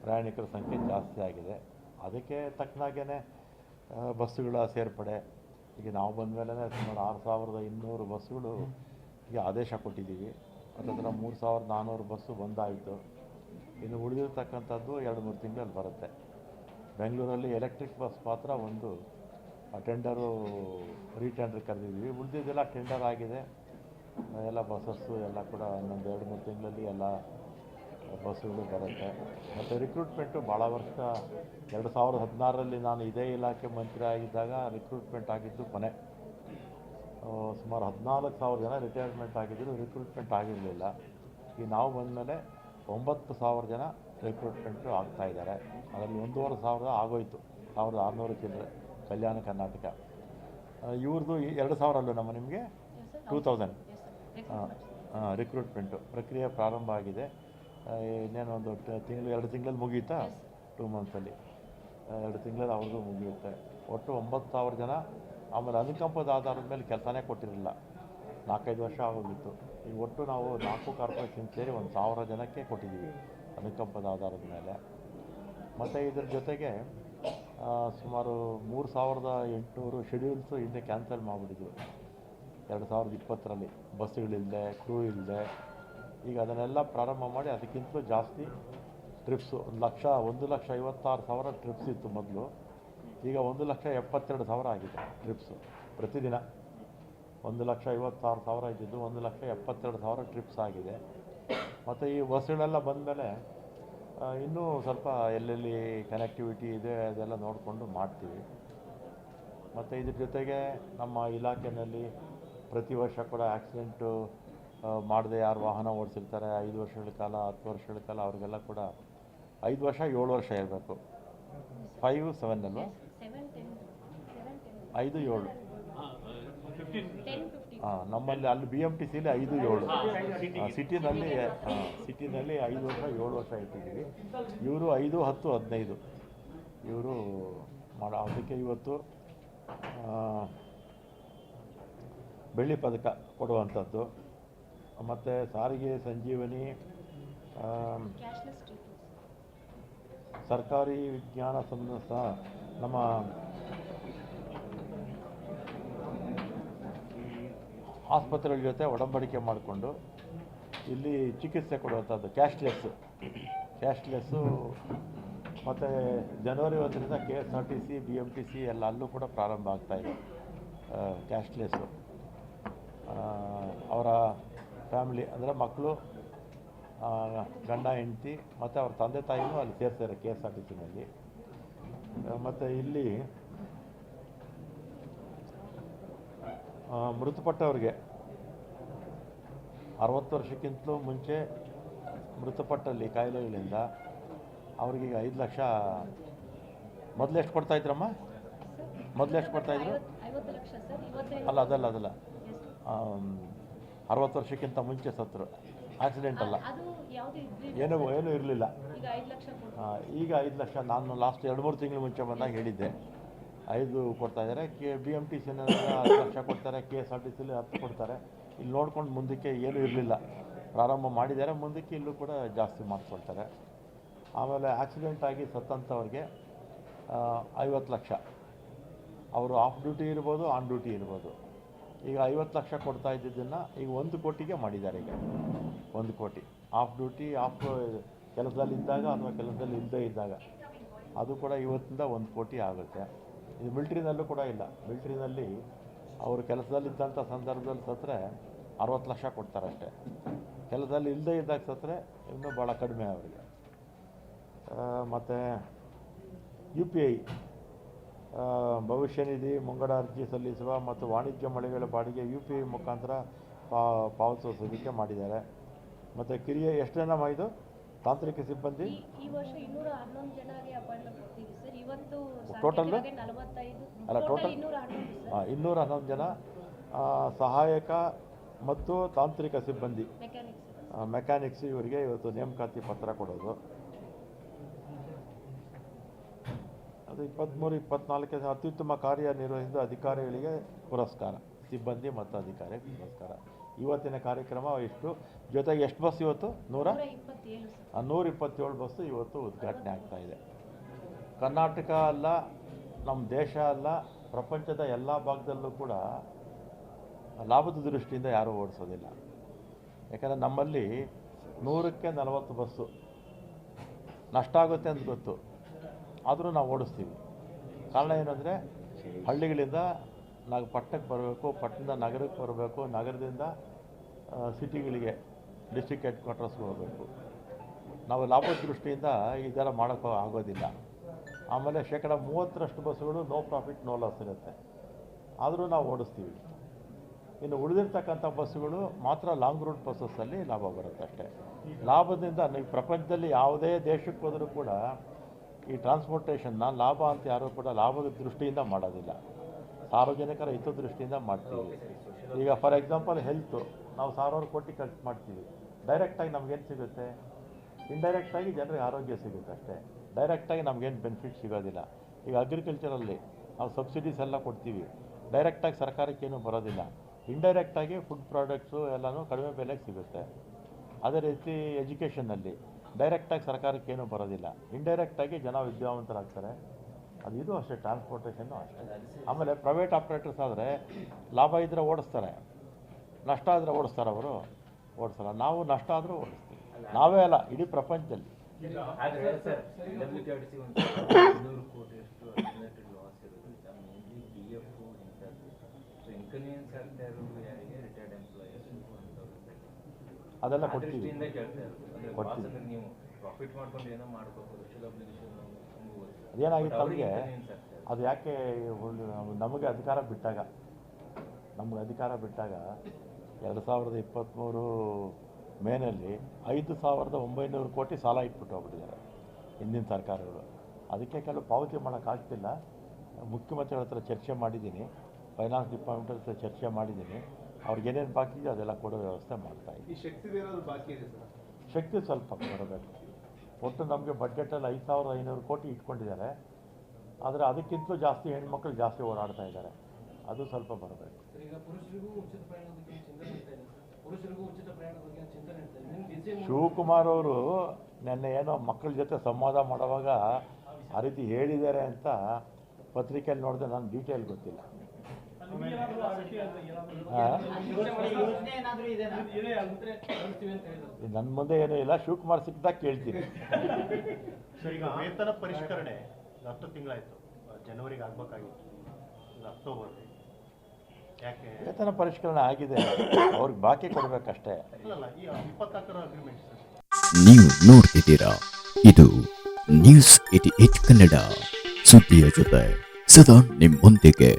ಪ್ರಯಾಣಿಕರ ಸಂಖ್ಯೆ ಜಾಸ್ತಿ ಆಗಿದೆ. ಅದಕ್ಕೆ ತಕ್ಕನಾಗೇ ಬಸ್ಸುಗಳ ಸೇರ್ಪಡೆ ಈಗ ನಾವು ಬಂದ ಮೇಲೆ ಸುಮಾರು 6200 ಬಸ್ಸುಗಳು ಈಗ ಆದೇಶ ಕೊಟ್ಟಿದ್ದೀವಿ. ಅದರ 3400 ಬಸ್ಸು ಬಂದಾಯಿತು. ಇನ್ನು ಉಳಿದಿರ್ತಕ್ಕಂಥದ್ದು 2-3 ತಿಂಗಳಲ್ಲಿ ಬರುತ್ತೆ. ಬೆಂಗಳೂರಲ್ಲಿ ಎಲೆಕ್ಟ್ರಿಕ್ ಬಸ್ ಮಾತ್ರ ಒಂದು ಟೆಂಡರು ರೀಟೆಂಡರ್ ಕರೆದಿದ್ದೀವಿ. ಉಳಿದಿದ್ದೆಲ್ಲ ಟೆಂಡರ್ ಆಗಿದೆ. ಎಲ್ಲ ಬಸ್ಸಸ್ಸು ಎಲ್ಲ ಕೂಡ ಇನ್ನೊಂದು 2-3 ತಿಂಗಳಲ್ಲಿ ಎಲ್ಲ ಬಸ್ಸುಗಳು ಬರುತ್ತೆ. ಮತ್ತು ರಿಕ್ರೂಟ್ಮೆಂಟು ಭಾಳ ವರ್ಷ 2016ರಲ್ಲಿ ನಾನು ಇದೇ ಇಲಾಖೆ ಮಂತ್ರಿ ಆಗಿದ್ದಾಗ ರಿಕ್ರೂಟ್ಮೆಂಟ್ ಆಗಿದ್ದು ಕೊನೆ ಸುಮಾರು 14,000 ಜನ ರಿಟೈರ್ಮೆಂಟ್ ಆಗಿದ್ದರು, ರಿಕ್ರೂಟ್ಮೆಂಟ್ ಆಗಿರಲಿಲ್ಲ. ಈಗ ನಾವು ಬಂದಮೇಲೆ 9,000 ಜನ ರಿಕ್ರೂಟ್ಮೆಂಟು ಆಗ್ತಾಯಿದ್ದಾರೆ. ಅದರಲ್ಲಿ 1,500 ಆಗೋಯ್ತು, 1,600 ಚಿಲ್ಲರೆ ಕಲ್ಯಾಣ ಕರ್ನಾಟಕ. ಇವ್ರದ್ದು 2,000 ಅಲ್ಲೂ ನಮ್ಮ ನಿಮಗೆ 2000 ರಿಕ್ರೂಟ್ಮೆಂಟು ಪ್ರಕ್ರಿಯೆ ಪ್ರಾರಂಭ ಆಗಿದೆ. ಇನ್ನೇನು ಒಂದು ತಿಂಗಳು 2 ತಿಂಗಳಲ್ಲಿ ಮುಗಿಯುತ್ತಾ, 2 ಮಂತ್ಸಲ್ಲಿ 2 ತಿಂಗಳಲ್ಲಿ ಅವ್ರಿಗೂ ಮುಗಿಯುತ್ತೆ. ಒಟ್ಟು 9,000 ಜನ. ಆಮೇಲೆ ಅನುಕಂಪದ ಆಧಾರದ ಮೇಲೆ ಕೆಲಸನೇ ಕೊಟ್ಟಿರಲಿಲ್ಲ, 4-5 ವರ್ಷ ಆಗೋಗಿತ್ತು. ಈಗ ಒಟ್ಟು ನಾವು 4 ಕಾರ್ಪೊರೇಷನ್ ಸೇರಿ 1,000 ಜನಕ್ಕೆ ಕೊಟ್ಟಿದ್ದೀವಿ ಅನುಕಂಪದ ಆಧಾರದ ಮೇಲೆ. ಮತ್ತು ಇದ್ರ ಜೊತೆಗೆ ಸುಮಾರು 3,800 ಶೆಡ್ಯೂಲ್ಸು ಹಿಂದೆ ಕ್ಯಾನ್ಸಲ್ ಮಾಡಿಬಿಟ್ಟಿದ್ವಿ 2020ರಲ್ಲಿ, ಬಸ್ಸುಗಳಿಲ್ಲದೆ, ಕ್ರೂ ಇಲ್ಲದೆ. ಈಗ ಅದನ್ನೆಲ್ಲ ಪ್ರಾರಂಭ ಮಾಡಿ ಅದಕ್ಕಿಂತಲೂ ಜಾಸ್ತಿ ಟ್ರಿಪ್ಸು 1,56,000 ಟ್ರಿಪ್ಸ್ ಇತ್ತು ಮೊದಲು. ಈಗ 1,72,000 ಆಗಿದೆ ಟ್ರಿಪ್ಸು ಪ್ರತಿದಿನ. 1,56,000 ಇದ್ದಿದ್ದು 1,72,000 ಟ್ರಿಪ್ಸ್ ಆಗಿದೆ. ಮತ್ತು ಈ ಬಸ್ಸುಗಳೆಲ್ಲ ಬಂದಮೇಲೆ ಇನ್ನೂ ಸ್ವಲ್ಪ ಎಲ್ಲೆಲ್ಲಿ ಕನೆಕ್ಟಿವಿಟಿ ಇದೆ ಅದೆಲ್ಲ ನೋಡಿಕೊಂಡು ಮಾಡ್ತೀವಿ. ಮತ್ತು ಇದ್ರ ಜೊತೆಗೆ ನಮ್ಮ ಇಲಾಖೆಯಲ್ಲಿ ಪ್ರತಿ ವರ್ಷ ಕೂಡ ಆಕ್ಸಿಡೆಂಟು ಮಾಡದೆ ಯಾರು ವಾಹನ ಓಡಿಸಿರ್ತಾರೆ 5 ವರ್ಷಗಳ ಕಾಲ 10 ವರ್ಷಗಳ ಕಾಲ ಅವ್ರಿಗೆಲ್ಲ ಕೂಡ 5 ವರ್ಷ 7 ವರ್ಷ ಇರಬೇಕು. 5-7 ಅಲ್ವಾ? 5-7 ನಮ್ಮಲ್ಲಿ ಅಲ್ಲಿ BMTCಲಿ 5-7, ಸಿಟಿನಲ್ಲಿ 5 ವರ್ಷ 7 ವರ್ಷ ಇಟ್ಟಿದ್ದೀವಿ. ಇವರು 5, 10, 15 ಇವರು ಅದಕ್ಕೆ ಇವತ್ತು ಬೆಳ್ಳಿ ಪದಕ ಕೊಡುವಂಥದ್ದು. ಮತ್ತು ಸಾರಿಗೆ ಸಂಜೀವನಿ, ಸರ್ಕಾರಿ ವಿಜ್ಞಾನ ಸಂಸ್ಥೆ ನಮ್ಮ ಆಸ್ಪತ್ರೆಗಳ ಜೊತೆ ಒಡಂಬಡಿಕೆ ಮಾಡಿಕೊಂಡು ಇಲ್ಲಿ ಚಿಕಿತ್ಸೆ ಕೊಡುವಂಥದ್ದು ಕ್ಯಾಶ್ಲೆಸ್ಸು. ಮತ್ತು ಜನವರಿ 1ರಿಂದ KSRTC BMTC ಎಲ್ಲ ಅಲ್ಲೂ ಕೂಡ ಪ್ರಾರಂಭ ಆಗ್ತಾಯಿದೆ ಕ್ಯಾಶ್ಲೆಸ್ಸು. ಅವರ ಫ್ಯಾಮಿಲಿ ಅಂದರೆ ಮಕ್ಕಳು, ಗಂಡ ಹೆಂಡತಿ ಮತ್ತು ಅವ್ರ ತಂದೆ ತಾಯಿನೂ ಅಲ್ಲಿ ಸೇರ್ತಾರೆ KSRTCನಲ್ಲಿ. ಮತ್ತು ಇಲ್ಲಿ ಮೃತಪಟ್ಟವ್ರಿಗೆ 60 ವರ್ಷಕ್ಕಿಂತಲೂ ಮುಂಚೆ ಮೃತಪಟ್ಟಲ್ಲಿ ಕಾಯಿಲೆಗಳಿಂದ ಅವ್ರಿಗೀಗ 5 ಲಕ್ಷ. ಮೊದಲು ಎಷ್ಟು ಕೊಡ್ತಾಯಿದ್ರಮ್ಮ? ಮೊದಲು ಎಷ್ಟು ಕೊಡ್ತಾಯಿದ್ರು? ಅಲ್ಲ 60 ವರ್ಷಕ್ಕಿಂತ ಮುಂಚೆ ಸತ್ತರು, ಆಕ್ಸಿಡೆಂಟ್ ಅಲ್ಲ, ಏನೂ ಇರಲಿಲ್ಲ. ಈಗ 5 ಲಕ್ಷ. ನಾನು ಲಾಸ್ಟ್ 2-3 ತಿಂಗಳು ಮುಂಚೆ ಬಂದಾಗ ಹೇಳಿದ್ದೆ 5 ಕೊಡ್ತಾಯಿದ್ದಾರೆ. BMTCನಲ್ಲಿ 10 ಲಕ್ಷ ಕೊಡ್ತಾರೆ, KSRTCಲಿ 10 ಕೊಡ್ತಾರೆ. ಇಲ್ಲಿ ನೋಡ್ಕೊಂಡು ಮುಂದಕ್ಕೆ ಏನೂ ಇರಲಿಲ್ಲ, ಪ್ರಾರಂಭ ಮಾಡಿದ್ದಾರೆ. ಮುಂದಕ್ಕೆ ಇಲ್ಲೂ ಕೂಡ ಜಾಸ್ತಿ ಮಾಡಿಕೊಡ್ತಾರೆ. ಆಮೇಲೆ ಆಕ್ಸಿಡೆಂಟ್ ಆಗಿ ಸತ್ತಂಥವ್ರಿಗೆ 50 ಲಕ್ಷ. ಅವರು ಆಫ್ ಡ್ಯೂಟಿ ಇರ್ಬೋದು, ಆನ್ ಡ್ಯೂಟಿ ಇರ್ಬೋದು. ಈಗ 50 ಲಕ್ಷ ಕೊಡ್ತಾ ಇದ್ದಿದ್ದನ್ನು ಈಗ 1 ಕೋಟಿಗೆ ಮಾಡಿದ್ದಾರೆ. ಈಗ 1 ಕೋಟಿ ಆಫ್ ಡ್ಯೂಟಿ, ಕೆಲಸದಲ್ಲಿದ್ದಾಗ ಅಥವಾ ಕೆಲಸದಲ್ಲಿ ಇಲ್ಲದೇ ಇದ್ದಾಗ ಅದು ಕೂಡ ಇವತ್ತಿಂದ 1 ಕೋಟಿ ಆಗುತ್ತೆ. ಇದು ಮಿಲ್ಟ್ರಿನಲ್ಲೂ ಕೂಡ ಇಲ್ಲ. ಮಿಲ್ಟ್ರಿನಲ್ಲಿ ಅವರು ಕೆಲಸದಲ್ಲಿದ್ದಂಥ ಸಂದರ್ಭದಲ್ಲಿ ಸತ್ತರೆ 60 ಲಕ್ಷ ಕೊಡ್ತಾರೆ ಅಷ್ಟೇ. ಕೆಲಸದಲ್ಲಿ ಇಲ್ಲದೇ ಇದ್ದಾಗ ಸತ್ತರೆ ಇನ್ನೂ ಭಾಳ ಕಡಿಮೆ ಅವರಿಗೆ. ಮತ್ತು UPI ಭವಿಷ್ಯ ನಿಧಿ ಮುಂಗಡ ಅರ್ಜಿ ಸಲ್ಲಿಸುವ ಮತ್ತು ವಾಣಿಜ್ಯ ಮಳಿಗೆಗಳ ಬಾಡಿಗೆ UPI ಮುಖಾಂತರ ಪಾವತಿಸೋದಕ್ಕೆ ಮಾಡಿದ್ದಾರೆ. ಮತ್ತು ಕಿರಿಯ ಎಷ್ಟು ಜನ ಇದು ತಾಂತ್ರಿಕ ಸಿಬ್ಬಂದಿ? ಈ ವರ್ಷ 211 ಜನರಿಗೆ ಅಪಾಯಿಂಟ್ಮೆಂಟ್ ಕೊಡ್ತೀವಿ ಸರ್. ಇವತ್ತು ಟೋಟಲ್ 45 ಅಲ್ಲ, ಟೋಟಲ್ 211 ಜನ ಸಹಾಯಕ ಮತ್ತು ತಾಂತ್ರಿಕ ಸಿಬ್ಬಂದಿ ಮೆಕ್ಯಾನಿಕ್ಸ್ ಇವರಿಗೆ ಇವತ್ತು ನೇಮಕಾತಿ ಪತ್ರ ಕೊಡೋದು. ಅದು 23-24 ಅತ್ಯುತ್ತಮ ಕಾರ್ಯನಿರ್ವಹಿಸಿದ ಅಧಿಕಾರಿಗಳಿಗೆ ಪುರಸ್ಕಾರ, ಸಿಬ್ಬಂದಿ ಮತ್ತು ಅಧಿಕಾರಿ ಪುರಸ್ಕಾರ. ಇವತ್ತಿನ ಕಾರ್ಯಕ್ರಮ ಇಷ್ಟು. ಜೊತೆಗೆ ಎಷ್ಟು ಬಸ್ ಇವತ್ತು 127 ಸರ್. 127 ಬಸ್ಸು ಇವತ್ತು ಉದ್ಘಾಟನೆ ಆಗ್ತಾಯಿದೆ. ಕರ್ನಾಟಕ ಅಲ್ಲ, ನಮ್ಮ ದೇಶ ಅಲ್ಲ, ಪ್ರಪಂಚದ ಎಲ್ಲ ಭಾಗದಲ್ಲೂ ಕೂಡ ಲಾಭದ ದೃಷ್ಟಿಯಿಂದ ಯಾರೂ ಓಡಿಸೋದಿಲ್ಲ. ಯಾಕಂದರೆ ನಮ್ಮಲ್ಲಿ 100ಕ್ಕೆ 40 ಬಸ್ಸು ನಷ್ಟ ಆಗುತ್ತೆ ಅಂತ ಗೊತ್ತು, ಆದರೂ ನಾವು ಓಡಿಸ್ತೀವಿ. ಕಾರಣ ಏನಂದರೆ ಹಳ್ಳಿಗಳಿಂದ ನಾವು ಪಟ್ಟಣಕ್ಕೆ ಬರಬೇಕು, ಪಟ್ಟಣದಿಂದ ನಗರಕ್ಕೆ ಬರಬೇಕು, ನಗರದಿಂದ ಸಿಟಿಗಳಿಗೆ, ಡಿಸ್ಟ್ರಿಕ್ಟ್ ಹೆಡ್ ಕ್ವಾರ್ಟರ್ಸ್ಗೆ ಹೋಗಬೇಕು. ನಾವು ಲಾಭದ ದೃಷ್ಟಿಯಿಂದ ಈ ಥರ ಮಾಡೋಕ್ಕೆ ಆಗೋದಿಲ್ಲ. ಆಮೇಲೆ 30% ಬಸ್ಸುಗಳು ನೋ ಪ್ರಾಫಿಟ್ ನೋ ಲಾಸ್ ಇರುತ್ತೆ, ಆದರೂ ನಾವು ಓಡಿಸ್ತೀವಿ. ಇನ್ನು ಉಳಿದಿರ್ತಕ್ಕಂಥ ಬಸ್ಸುಗಳು ಮಾತ್ರ ಲಾಂಗ್ ರೂಟ್ ಬಸ್ಸಸ್ಸಲ್ಲಿ ಲಾಭ ಬರುತ್ತೆ ಅಷ್ಟೇ. ಲಾಭದಿಂದ ನೀವು ಪ್ರಪಂಚದಲ್ಲಿ ಯಾವುದೇ ದೇಶಕ್ಕೆ ಹೋದರೂ ಕೂಡ ಈ ಟ್ರಾನ್ಸ್ಪೋರ್ಟೇಷನ್ನ ಲಾಭ ಅಂತ ಯಾರೂ ಕೂಡ ಲಾಭದ ದೃಷ್ಟಿಯಿಂದ ಮಾಡೋದಿಲ್ಲ, ಸಾರ್ವಜನಿಕರ ಹಿತದೃಷ್ಟಿಯಿಂದ ಮಾಡ್ತೀವಿ. ಈಗ ಫಾರ್ ಎಕ್ಸಾಂಪಲ್ ಹೆಲ್ತು, ನಾವು 1000 ಕೋಟಿ ಖರ್ಚು ಮಾಡ್ತೀವಿ, ಡೈರೆಕ್ಟಾಗಿ ನಮಗೇನು ಸಿಗುತ್ತೆ? ಇಂಡೈರೆಕ್ಟಾಗಿ ಜನರಿಗೆ ಆರೋಗ್ಯ ಸಿಗುತ್ತೆ ಅಷ್ಟೇ, ಡೈರೆಕ್ಟಾಗಿ ನಮಗೇನು ಬೆನಿಫಿಟ್ ಸಿಗೋದಿಲ್ಲ. ಈಗ ಅಗ್ರಿಕಲ್ಚರಲ್ಲಿ ನಾವು ಸಬ್ಸಿಡೀಸ್ ಎಲ್ಲ ಕೊಡ್ತೀವಿ, ಡೈರೆಕ್ಟಾಗಿ ಸರ್ಕಾರಕ್ಕೇನು ಬರೋದಿಲ್ಲ. ಇಂಡೈರೆಕ್ಟಾಗಿ ಫುಡ್ ಪ್ರಾಡಕ್ಟ್ಸು ಎಲ್ಲನೂ ಕಡಿಮೆ ಬೆಲೆಗೆ ಸಿಗುತ್ತೆ. ಅದೇ ರೀತಿ ಎಜುಕೇಷನ್ನಲ್ಲಿ ಡೈರೆಕ್ಟಾಗಿ ಸರ್ಕಾರಕ್ಕೇನು ಬರೋದಿಲ್ಲ, ಇಂಡೈರೆಕ್ಟಾಗಿ ಜನ ವಿದ್ಯಾವಂತರಾಗ್ತಾರೆ. ಅದು ಇದು ಅಷ್ಟೇ, ಟ್ರಾನ್ಸ್ಪೋರ್ಟೇಷನ್ನು ಅಷ್ಟೇ. ಆಮೇಲೆ ಪ್ರೈವೇಟ್ ಆಪ್ರೇಟರ್ಸ್ ಆದರೆ ಲಾಭ ಇದ್ದರೆ ಓಡಿಸ್ತಾರೆ, ನಷ್ಟ ಆದರೆ ಓಡಿಸ್ತಾರೆ, ಅವರು ಓಡಿಸಲ್ಲ. ನಾವು ನಷ್ಟ ಆದರೂ ಓಡಿಸ್ತೀವಿ, ನಾವೇ ಅಲ್ಲ ಇಡೀ ಪ್ರಪಂಚದಲ್ಲಿ. ಅದೆಲ್ಲ ಕೊಡ್ತೀವಿ. ಅದೇನಾಗಿತ್ತು ನಮಗೆ, ಅದು ಯಾಕೆ ನಮಗೆ ಅಧಿಕಾರ ಬಿಟ್ಟಾಗ 2023 ಮೇನಲ್ಲಿ 5,900 ಕೋಟಿ ಸಾಲ ಇಟ್ಬಿಟ್ಟು ಹೋಗ್ಬಿಟ್ಟಿದ್ದಾರೆ ಹಿಂದಿನ ಸರ್ಕಾರಗಳು. ಅದಕ್ಕೆ ಕೆಲವು ಪಾವತಿ ಮಾಡೋಕ್ಕಾಗ್ತಿಲ್ಲ. ಮುಖ್ಯಮಂತ್ರಿಗಳ ಹತ್ರ ಚರ್ಚೆ ಮಾಡಿದ್ದೀನಿ, ಫೈನಾನ್ಸ್ ಡಿಪಾರ್ಟ್ಮೆಂಟ್ ಹತ್ರ ಚರ್ಚೆ ಮಾಡಿದ್ದೀನಿ. ಅವ್ರಿಗೇನೇನು ಬಾಕಿ ಇದೆ ಅದೆಲ್ಲ ಕೊಡೋ ವ್ಯವಸ್ಥೆ ಮಾಡ್ತಾಯಿದ್ದೀವಿ. ಶಕ್ತಿ ಸ್ವಲ್ಪ ಬರಬೇಕು. ಒಟ್ಟು ನಮಗೆ ಬಡ್ಜೆಟಲ್ಲಿ 5,500 ಕೋಟಿ ಇಟ್ಕೊಂಡಿದ್ದಾರೆ, ಆದರೆ ಅದಕ್ಕಿಂತಲೂ ಜಾಸ್ತಿ ಹೆಣ್ಮಕ್ಳು ಜಾಸ್ತಿ ಓಡಾಡ್ತಾ ಇದ್ದಾರೆ, ಅದು ಸ್ವಲ್ಪ ಬರಬೇಕು. ಶಿವಕುಮಾರ್ ಅವರು ನೆನ್ನೆ ಏನೋ ಮಕ್ಕಳ ಜೊತೆ ಸಂವಾದ ಮಾಡುವಾಗ ಆ ರೀತಿ ಹೇಳಿದ್ದಾರೆ ಅಂತ ಪತ್ರಿಕೆಯಲ್ಲಿ ನೋಡಿದೆ, ನಾನು ಡೀಟೇಲ್ ಗೊತ್ತಿಲ್ಲ. ನನ್ನ ಮುಂದೆ ಏನೂ ಇಲ್ಲ, ಶಿವಕುಮಾರ್ ಸಿಕ್ಕಿದಾಗ ಕೇಳ್ತೀನಿ. ಸರ್, ಈಗ ವೇತನ ಪರಿಷ್ಕರಣೆ 10 ತಿಂಗಳಾಯಿತು, ಜನವರಿಗೆ ಆಗಬೇಕಾಗಿತ್ತು, ಅಕ್ಟೋಬರ್. ಯಾಕೆ ವೇತನ ಪರಿಷ್ಕರಣೆ ಆಗಿದೆ, ಅವ್ರಿಗೆ ಬಾಕಿ ಕೊಡಬೇಕಷ್ಟೇ. ಅಲ್ಲಲ್ಲ, ಈ 24ರ ಅಗ್ರಿಮೆಂಟ್ ಸರ್. ನೀವು ನೋಡ್ತಿದ್ದೀರಾ, ಇದು ನ್ಯೂಸ್ 88 ಕನ್ನಡ, ಸುದ್ದಿಯ ಜೊತೆ ಸದಾ ನಿಮ್ಮೊಂದಿಗೆ.